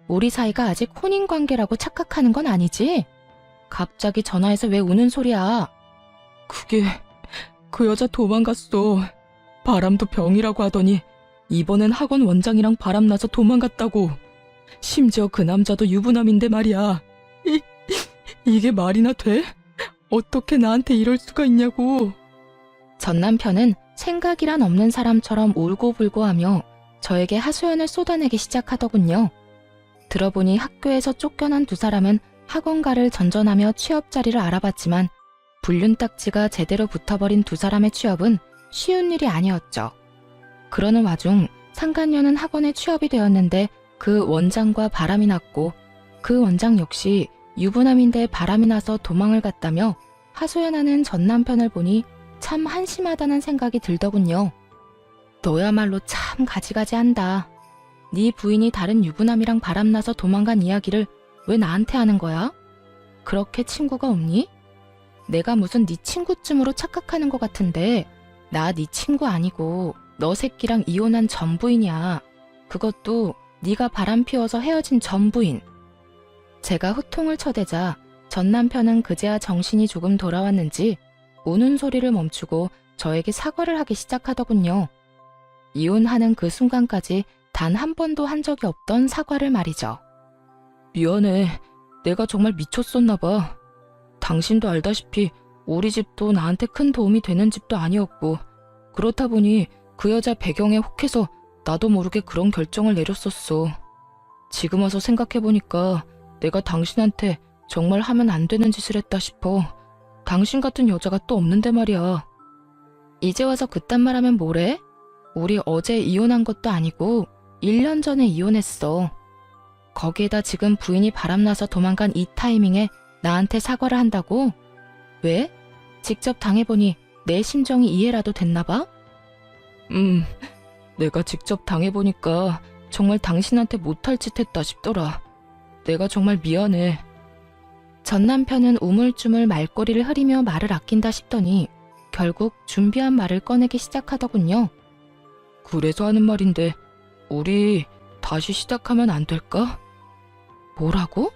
우리 사이가 아직 혼인 관계라고 착각하는 건 아니지? 갑자기 전화해서 왜 우는 소리야? 그게 그 여자 도망갔어. 바람도 병이라고 하더니 이번엔 학원 원장이랑 바람나서 도망갔다고. 심지어 그 남자도 유부남인데 말이야. 이게 말이나 돼? 어떻게 나한테 이럴 수가 있냐고. 전 남편은 생각이란 없는 사람처럼 울고불고하며 저에게 하소연을 쏟아내기 시작하더군요. 들어보니 학교에서 쫓겨난 두 사람은 학원가를 전전하며 취업 자리를 알아봤지만 불륜딱지가 제대로 붙어버린 두 사람의 취업은 쉬운 일이 아니었죠. 그러는 와중 상간녀는 학원에 취업이 되었는데 그 원장과 바람이 났고 그 원장 역시 유부남인데 바람이 나서 도망을 갔다며 하소연하는 전 남편을 보니 참 한심하다는 생각이 들더군요. 너야말로 참 가지가지한다. 네 부인이 다른 유부남이랑 바람나서 도망간 이야기를 왜 나한테 하는 거야? 그렇게 친구가 없니? 내가 무슨 네 친구쯤으로 착각하는 것 같은데 나 네 친구 아니고 너 새끼랑 이혼한 전 부인이야. 그것도 네가 바람 피워서 헤어진 전 부인. 제가 후통을 쳐대자 전 남편은 그제야 정신이 조금 돌아왔는지 우는 소리를 멈추고 저에게 사과를 하기 시작하더군요. 이혼하는 그 순간까지 단 한 번도 한 적이 없던 사과를 말이죠. 미안해. 내가 정말 미쳤었나 봐. 당신도 알다시피 우리 집도 나한테 큰 도움이 되는 집도 아니었고 그렇다 보니 그 여자 배경에 혹해서 나도 모르게 그런 결정을 내렸었어. 지금 와서 생각해보니까 내가 당신한테 정말 하면 안 되는 짓을 했다 싶어. 당신 같은 여자가 또 없는데 말이야. 이제 와서 그딴 말 하면 뭐래? 우리 어제 이혼한 것도 아니고 1년 전에 이혼했어. 거기에다 지금 부인이 바람나서 도망간 이 타이밍에 나한테 사과를 한다고? 왜? 직접 당해보니 내 심정이 이해라도 됐나 봐? 내가 직접 당해보니까 정말 당신한테 못할 짓 했다 싶더라. 내가 정말 미안해. 전 남편은 우물쭈물 말꼬리를 흐리며 말을 아낀다 싶더니 결국 준비한 말을 꺼내기 시작하더군요. 그래서 하는 말인데 우리 다시 시작하면 안 될까? 뭐라고?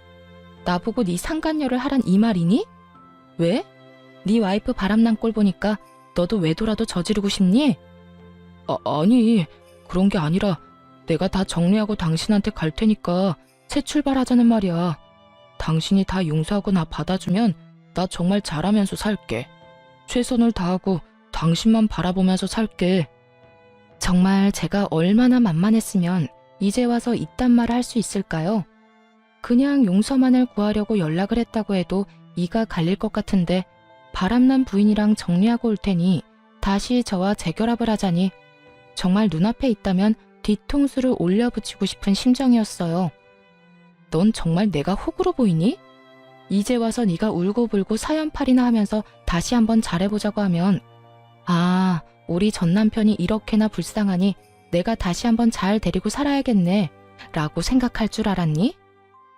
나보고 네 상간녀를 하란 이 말이니? 왜? 네 와이프 바람난 꼴 보니까 너도 외도라도 저지르고 싶니? 아니, 그런 게 아니라 내가 다 정리하고 당신한테 갈 테니까 새 출발하자는 말이야. 당신이 다 용서하고 나 받아주면 나 정말 잘하면서 살게. 최선을 다하고 당신만 바라보면서 살게. 정말 제가 얼마나 만만했으면 이제 와서 이딴 말을 할 수 있을까요? 그냥 용서만을 구하려고 연락을 했다고 해도 이가 갈릴 것 같은데 바람난 부인이랑 정리하고 올 테니 다시 저와 재결합을 하자니 정말 눈앞에 있다면 뒤통수를 올려붙이고 싶은 심정이었어요. 넌 정말 내가 호구로 보이니? 이제 와서 네가 울고불고 사연팔이나 하면서 다시 한번 잘해보자고 하면 아, 우리 전 남편이 이렇게나 불쌍하니 내가 다시 한번 잘 데리고 살아야겠네 라고 생각할 줄 알았니?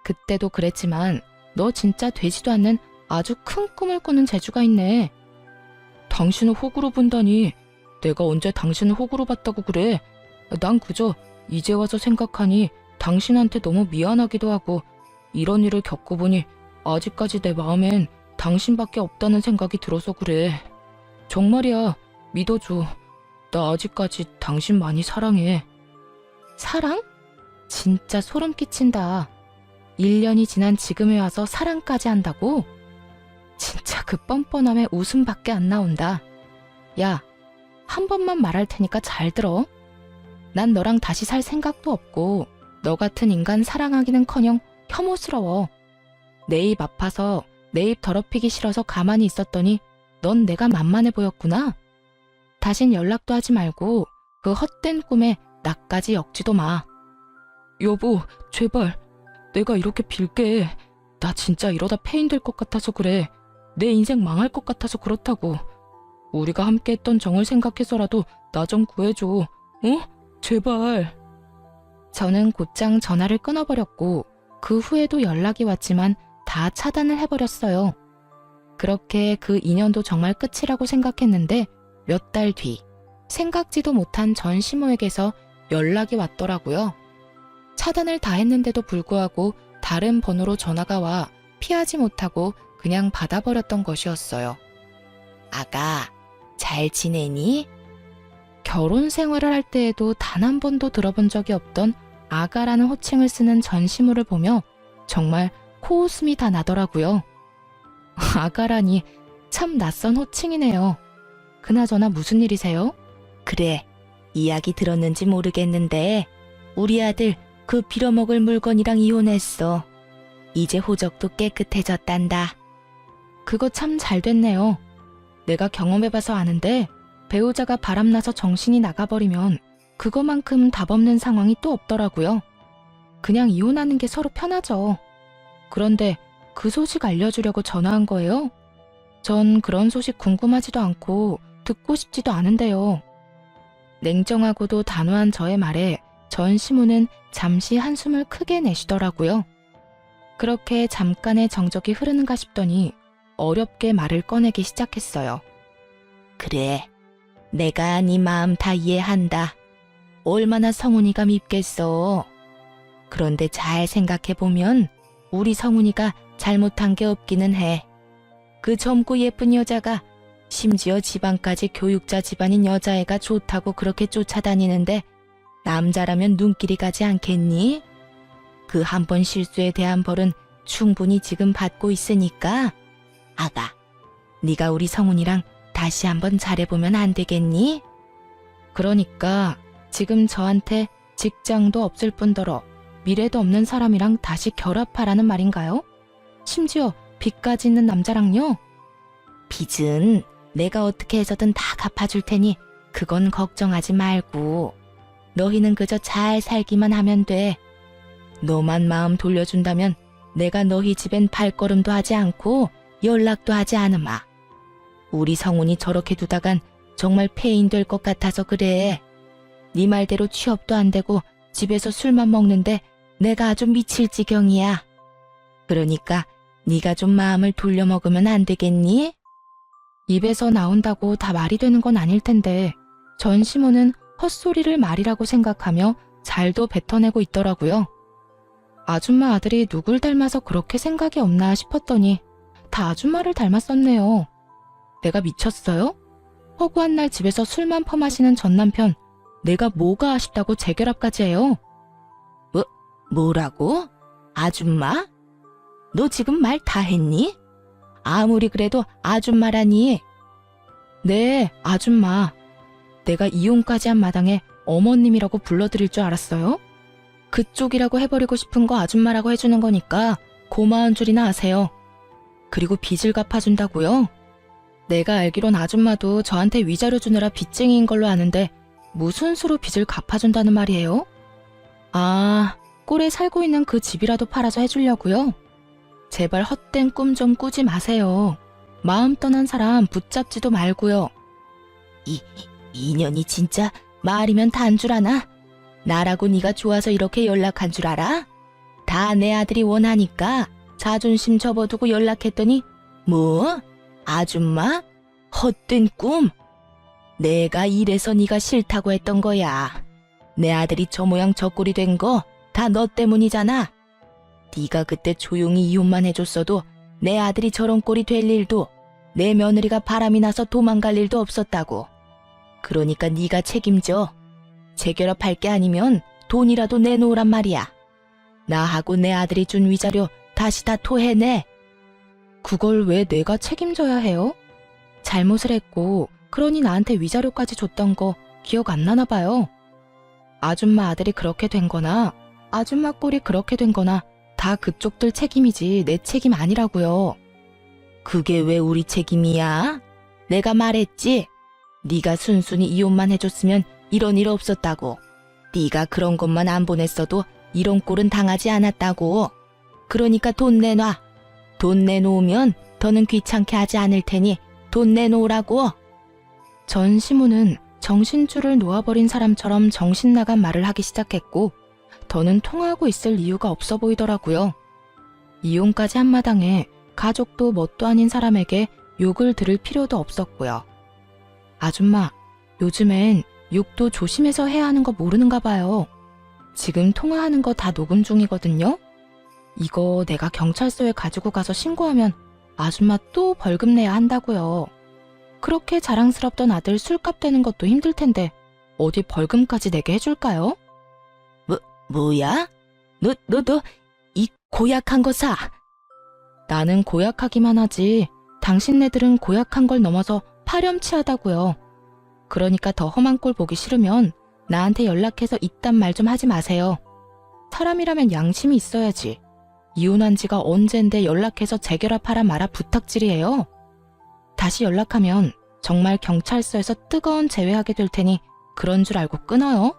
그때도 그랬지만 너 진짜 되지도 않는 아주 큰 꿈을 꾸는 재주가 있네. 당신을 호구로 본다니. 내가 언제 당신을 호구로 봤다고 그래. 난 그저 이제 와서 생각하니 당신한테 너무 미안하기도 하고 이런 일을 겪어보니 아직까지 내 마음엔 당신밖에 없다는 생각이 들어서 그래. 정말이야. 믿어줘. 나 아직까지 당신 많이 사랑해. 사랑? 진짜 소름 끼친다. 1년이 지난 지금에 와서 사랑까지 한다고? 진짜 그 뻔뻔함에 웃음밖에 안 나온다. 야, 한 번만 말할 테니까 잘 들어. 난 너랑 다시 살 생각도 없고 너 같은 인간 사랑하기는커녕 혐오스러워. 내 입 아파서 내 입 더럽히기 싫어서 가만히 있었더니 넌 내가 만만해 보였구나. 다신 연락도 하지 말고 그 헛된 꿈에 나까지 엮지도 마. 여보, 제발. 내가 이렇게 빌게. 나 진짜 이러다 폐인 될 것 같아서 그래. 내 인생 망할 것 같아서 그렇다고. 우리가 함께 했던 정을 생각해서라도 나 좀 구해줘. 제발. 저는 곧장 전화를 끊어버렸고 그 후에도 연락이 왔지만 다 차단을 해버렸어요. 그렇게 그 인연도 정말 끝이라고 생각했는데 몇 달 뒤 생각지도 못한 전시모에게서 연락이 왔더라고요. 차단을 다 했는데도 불구하고 다른 번호로 전화가 와 피하지 못하고 그냥 받아버렸던 것이었어요. 아가, 잘 지내니? 결혼 생활을 할 때에도 단 한 번도 들어본 적이 없던 아가라는 호칭을 쓰는 전시모를 보며 정말 코웃음이 다 나더라고요. 아가라니 참 낯선 호칭이네요. 그나저나 무슨 일이세요? 그래, 이야기 들었는지 모르겠는데 우리 아들 그 빌어먹을 물건이랑 이혼했어. 이제 호적도 깨끗해졌단다. 그거 참 잘 됐네요. 내가 경험해봐서 아는데 배우자가 바람나서 정신이 나가버리면 그거만큼 답 없는 상황이 또 없더라고요. 그냥 이혼하는 게 서로 편하죠. 그런데 그 소식 알려주려고 전화한 거예요? 전 그런 소식 궁금하지도 않고 듣고 싶지도 않은데요. 냉정하고도 단호한 저의 말에 전 시모는 잠시 한숨을 크게 내쉬더라고요. 그렇게 잠깐의 정적이 흐르는가 싶더니 어렵게 말을 꺼내기 시작했어요. 그래, 내가 네 마음 다 이해한다. 얼마나 성훈이가 밉겠어. 그런데 잘 생각해보면 우리 성훈이가 잘못한 게 없기는 해. 그 젊고 예쁜 여자가 심지어 집안까지 교육자 집안인 여자애가 좋다고 그렇게 쫓아다니는데 남자라면 눈길이 가지 않겠니? 그 한 번 실수에 대한 벌은 충분히 지금 받고 있으니까 아가, 네가 우리 성훈이랑 다시 한번 잘해보면 안 되겠니? 그러니까 지금 저한테 직장도 없을 뿐더러 미래도 없는 사람이랑 다시 결합하라는 말인가요? 심지어 빚까지 있는 남자랑요? 빚은 내가 어떻게 해서든 다 갚아줄 테니 그건 걱정하지 말고 너희는 그저 잘 살기만 하면 돼. 너만 마음 돌려준다면 내가 너희 집엔 발걸음도 하지 않고 연락도 하지 않으마. 우리 성훈이 저렇게 두다간 정말 폐인 될 것 같아서 그래. 네 말대로 취업도 안 되고 집에서 술만 먹는데 내가 아주 미칠 지경이야. 그러니까 네가 좀 마음을 돌려먹으면 안 되겠니? 입에서 나온다고 다 말이 되는 건 아닐 텐데 전시모는 헛소리를 말이라고 생각하며 잘도 뱉어내고 있더라고요. 아줌마 아들이 누굴 닮아서 그렇게 생각이 없나 싶었더니 다 아줌마를 닮았었네요. 내가 미쳤어요? 허구한 날 집에서 술만 퍼마시는 전 남편, 내가 뭐가 아쉽다고 재결합까지 해요? 뭐라고? 아줌마? 너 지금 말 다 했니? 아무리 그래도 아줌마라니. 네, 아줌마. 내가 이혼까지 한 마당에 어머님이라고 불러드릴 줄 알았어요? 그쪽이라고 해버리고 싶은 거 아줌마라고 해주는 거니까 고마운 줄이나 아세요. 그리고 빚을 갚아준다고요? 내가 알기론 아줌마도 저한테 위자료 주느라 빚쟁이인 걸로 아는데 무슨 수로 빚을 갚아준다는 말이에요? 아, 꼴에 살고 있는 그 집이라도 팔아서 해주려고요? 제발 헛된 꿈 좀 꾸지 마세요. 마음 떠난 사람 붙잡지도 말고요. 인연이 진짜 말이면 다 한 줄 아나? 나라고 네가 좋아서 이렇게 연락한 줄 알아? 다 내 아들이 원하니까 자존심 접어두고 연락했더니 뭐? 아줌마? 헛된 꿈? 내가 이래서 네가 싫다고 했던 거야. 내 아들이 저 모양 저 꼴이 된 거 다 너 때문이잖아. 네가 그때 조용히 이혼만 해줬어도 내 아들이 저런 꼴이 될 일도 내 며느리가 바람이 나서 도망갈 일도 없었다고. 그러니까 네가 책임져. 재결합할 게 아니면 돈이라도 내놓으란 말이야. 나하고 내 아들이 준 위자료 다시 다 토해내. 그걸 왜 내가 책임져야 해요? 잘못을 했고 그러니 나한테 위자료까지 줬던 거 기억 안 나나 봐요. 아줌마 아들이 그렇게 된 거나 아줌마 꼴이 그렇게 된 거나 다 그쪽들 책임이지 내 책임 아니라고요. 그게 왜 우리 책임이야? 내가 말했지. 네가 순순히 이혼만 해줬으면 이런 일 없었다고. 네가 그런 것만 안 보냈어도 이런 꼴은 당하지 않았다고. 그러니까 돈 내놔. 돈 내놓으면 더는 귀찮게 하지 않을 테니 돈 내놓으라고. 전 시무는 정신줄을 놓아버린 사람처럼 정신 나간 말을 하기 시작했고 더는 통화하고 있을 이유가 없어 보이더라고요. 이혼까지 한 마당에 가족도 뭣도 아닌 사람에게 욕을 들을 필요도 없었고요. 아줌마, 요즘엔 욕도 조심해서 해야 하는 거 모르는가 봐요. 지금 통화하는 거 다 녹음 중이거든요. 이거 내가 경찰서에 가지고 가서 신고하면 아줌마 또 벌금 내야 한다고요. 그렇게 자랑스럽던 아들 술값 되는 것도 힘들 텐데 어디 벌금까지 내게 해줄까요? 뭐야? 너 이 고약한 거 사. 나는 고약하기만 하지 당신네들은 고약한 걸 넘어서 파렴치하다고요. 그러니까 더 험한 꼴 보기 싫으면 나한테 연락해서 이딴 말 좀 하지 마세요. 사람이라면 양심이 있어야지. 이혼한 지가 언젠데 연락해서 재결합하라 마라 부탁질이에요. 다시 연락하면 정말 경찰서에서 뜨거운 제외하게 될 테니 그런 줄 알고 끊어요.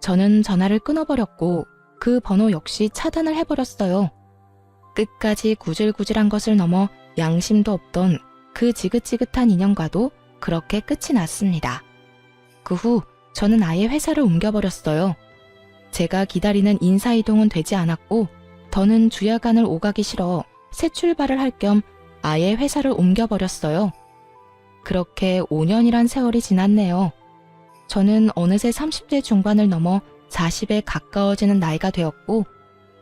저는 전화를 끊어버렸고 그 번호 역시 차단을 해버렸어요. 끝까지 구질구질한 것을 넘어 양심도 없던 그 지긋지긋한 인연과도 그렇게 끝이 났습니다. 그 후 저는 아예 회사를 옮겨버렸어요. 제가 기다리는 인사이동은 되지 않았고 더는 주야간을 오가기 싫어 새 출발을 할 겸 아예 회사를 옮겨버렸어요. 그렇게 5년이란 세월이 지났네요. 저는 어느새 30대 중반을 넘어 40에 가까워지는 나이가 되었고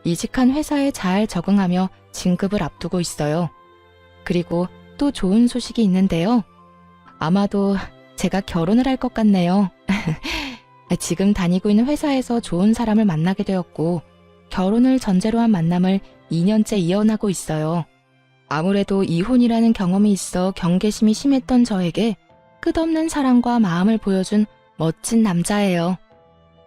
이직한 회사에 잘 적응하며 진급을 앞두고 있어요. 그리고 또 좋은 소식이 있는데요. 아마도 제가 결혼을 할 것 같네요. 지금 다니고 있는 회사에서 좋은 사람을 만나게 되었고 결혼을 전제로 한 만남을 2년째 이어나고 있어요. 아무래도 이혼이라는 경험이 있어 경계심이 심했던 저에게 끝없는 사랑과 마음을 보여준 멋진 남자예요.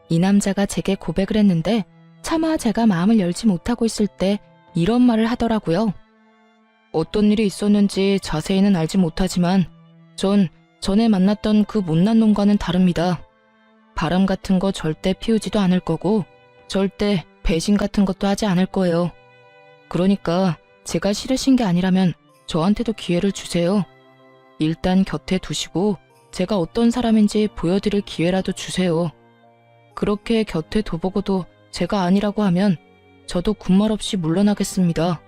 이 남자가 제게 고백을 했는데 차마 제가 마음을 열지 못하고 있을 때 이런 말을 하더라고요. 어떤 일이 있었는지 자세히는 알지 못하지만 전 전에 만났던 그 못난 놈과는 다릅니다. 바람 같은 거 절대 피우지도 않을 거고 절대 배신 같은 것도 하지 않을 거예요. 그러니까 제가 싫으신 게 아니라면 저한테도 기회를 주세요. 일단 곁에 두시고 제가 어떤 사람인지 보여드릴 기회라도 주세요. 그렇게 곁에 둬보고도 제가 아니라고 하면 저도 군말 없이 물러나겠습니다.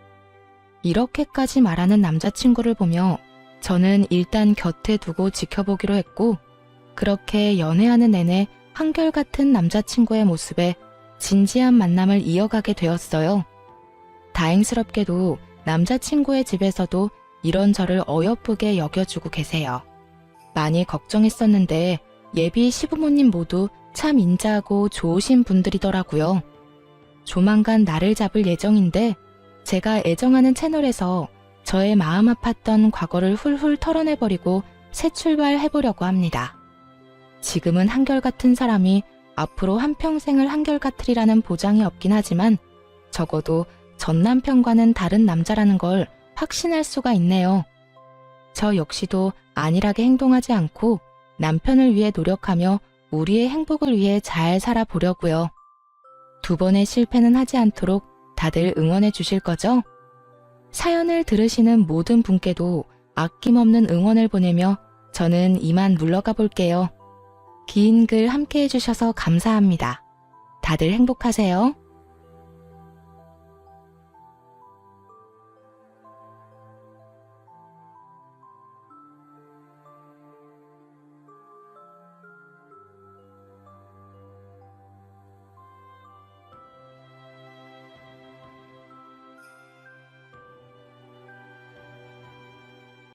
이렇게까지 말하는 남자친구를 보며 저는 일단 곁에 두고 지켜보기로 했고 그렇게 연애하는 내내 한결같은 남자친구의 모습에 진지한 만남을 이어가게 되었어요. 다행스럽게도 남자친구의 집에서도 이런 저를 어여쁘게 여겨주고 계세요. 많이 걱정했었는데 예비 시부모님 모두 참 인자하고 좋으신 분들이더라고요. 조만간 나를 잡을 예정인데 제가 애정하는 채널에서 저의 마음 아팠던 과거를 훌훌 털어내버리고 새 출발해보려고 합니다. 지금은 한결같은 사람이 앞으로 한평생을 한결같으리라는 보장이 없긴 하지만 적어도 전 남편과는 다른 남자라는 걸 확신할 수가 있네요. 저 역시도 안일하게 행동하지 않고 남편을 위해 노력하며 우리의 행복을 위해 잘 살아보려고요. 두 번의 실패는 하지 않도록 다들 응원해 주실 거죠? 사연을 들으시는 모든 분께도 아낌없는 응원을 보내며 저는 이만 물러가 볼게요. 긴 글 함께 해주셔서 감사합니다. 다들 행복하세요.